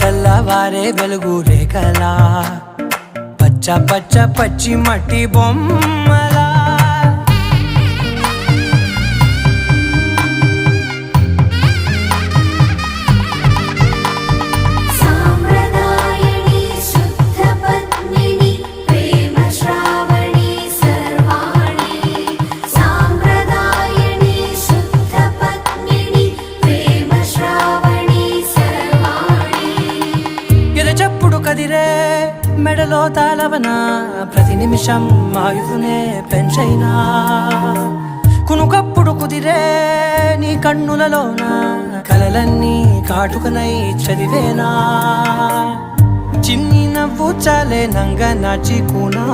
తెల్లవారే వెలుగు రేఖలా పచ్చ పచ్చ పచ్చి మట్టి బొమ్మలా చెప్పుడు కదిరే మెడలో తాళవన ప్రతి నిమిషం ఆయుధునే పెంచైనా కునుకప్పుడు కుదిరే నీ కన్నులలోన కలలన్నీ కాటుకనై చదివేనా చిన్ని నవ్వు చాలే నంగ నాచికునా